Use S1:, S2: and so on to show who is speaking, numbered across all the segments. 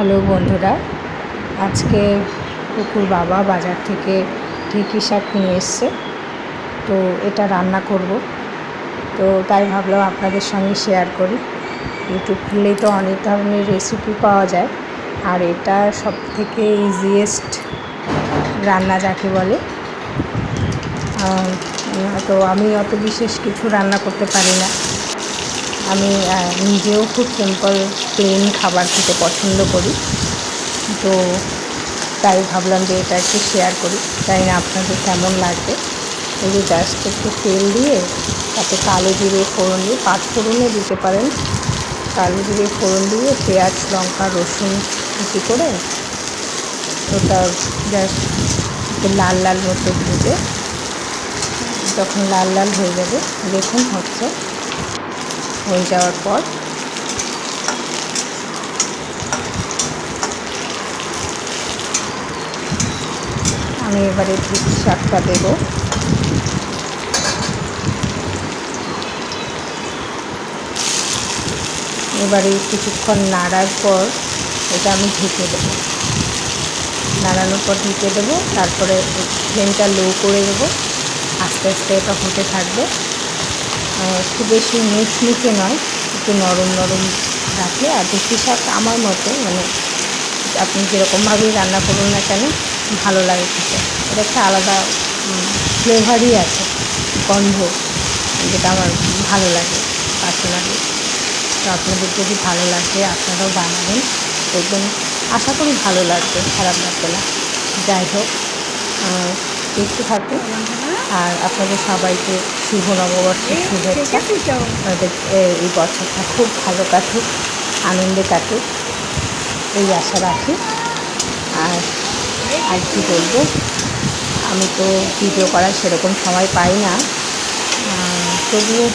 S1: Hello বন্ধুরা, আজকে কুকুর বাবা বাজার থেকে ঢেঁকি শাক নিয়ে এসছে। তো এটা রান্না করব, তো তাই ভাবলাম আপনাদের সঙ্গে শেয়ার করি। ইউটিউব খুললেই তো অনেক ধরনের রেসিপি পাওয়া যায়, আর এটা সবথেকে ইজিয়েস্ট রান্না যাকে বলে। তো আমি অত বিশেষ কিছু রান্না করতে পারি না। আমি নিজেও খুব সিম্পল প্লেন খাবার খেতে পছন্দ করি, তো তাই ভাবলাম যে এটা একটু শেয়ার করি। তাই না আপনাদের কেমন লাগবে। এই যে জাস্ট একটু তেল দিয়ে তাতে কালো জিরে ফোড়ন দিয়ে, পাঁচ ফোড়নও দিতে পারেন, কালো জিরে ফোড়ন দিয়ে পেঁয়াজ লঙ্কা রসুন কুচি করে ওটা জাস্ট একটু লাল লাল মতো ভেজে, যখন লাল লাল হয়ে যাবে দেখুন হয়ে যাওয়ার পর আমি এবারে ঢেঁকি শাকটা দেব। এবারে কিছুক্ষণ নাড়ার পর এটা আমি ঢেকে দেবো। নাড়ানোর পর ঢেকে দেবো, তারপরে ফ্লেমটা লো করে দেবো। আস্তে আস্তে এটা হতে থাকবে। খুব বেশি মুচমুচে নয়, একটু নরম নরম রাখলে। আর ঢেঁকি শাক আমার মতে, মানে আপনি যেরকমভাবেই রান্না করুন না কেন ভালো লাগে খেতে। এটা একটা আলাদা ফ্লেভারই আছে, গন্ধ, যেটা আমার ভালো লাগে পার্সোনালি। তো আপনাদের যদি ভালো লাগে আপনারাও বানাবেন, দেখবেন আশা করি ভালো লাগবে, খারাপ লাগবে না। যাই হোক, দেখতে থাকুন। আর আপনাদের সবাইকে শুভ নববর্ষের শুভেচ্ছা। আমাদের এই বছরটা খুব ভালো কাটুক, আনন্দে কাটুক, এই আশা রাখি। আর কি বলবো, আমি তো ভিডিও করার সেরকম সময় পাই না, তবুও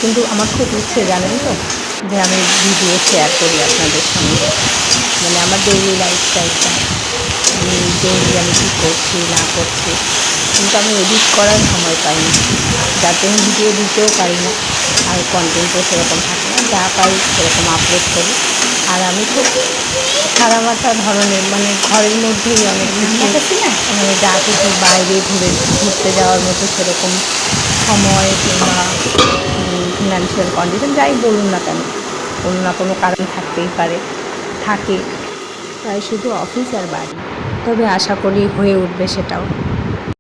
S1: কিন্তু আমার খুব ইচ্ছে, জানেন তো, যে আমি ভিডিও শেয়ার করি আপনাদের সঙ্গে, মানে আমার ডেইলি লাইফস্টাইলটা, ডেইলি আমি কী করছি না করছি। কিন্তু আমি এডিট করার সময় পাই না, যাতে আমি ভিডিও দিতেও পারি না, আর কন্টেন্টও সেরকম থাকে না। যা পাই সেরকম আপলোড করি। আর আমি খুব সাদামাটা ধরনের, মানে ঘরের মধ্যেই অনেক কিছু, মানে যা কিছু বাইরে ঘুরতে যাওয়ার মতো সেরকম সময় কিংবা ফিনান্সিয়াল কন্ডিশন যাই বলুন না কেন, কোনো না কোনো কারণ থাকতেই পারে, থাকে, তাই শুধু অফিস আর বাড়ি। তবে আশা করি হয়ে উঠবে সেটাও।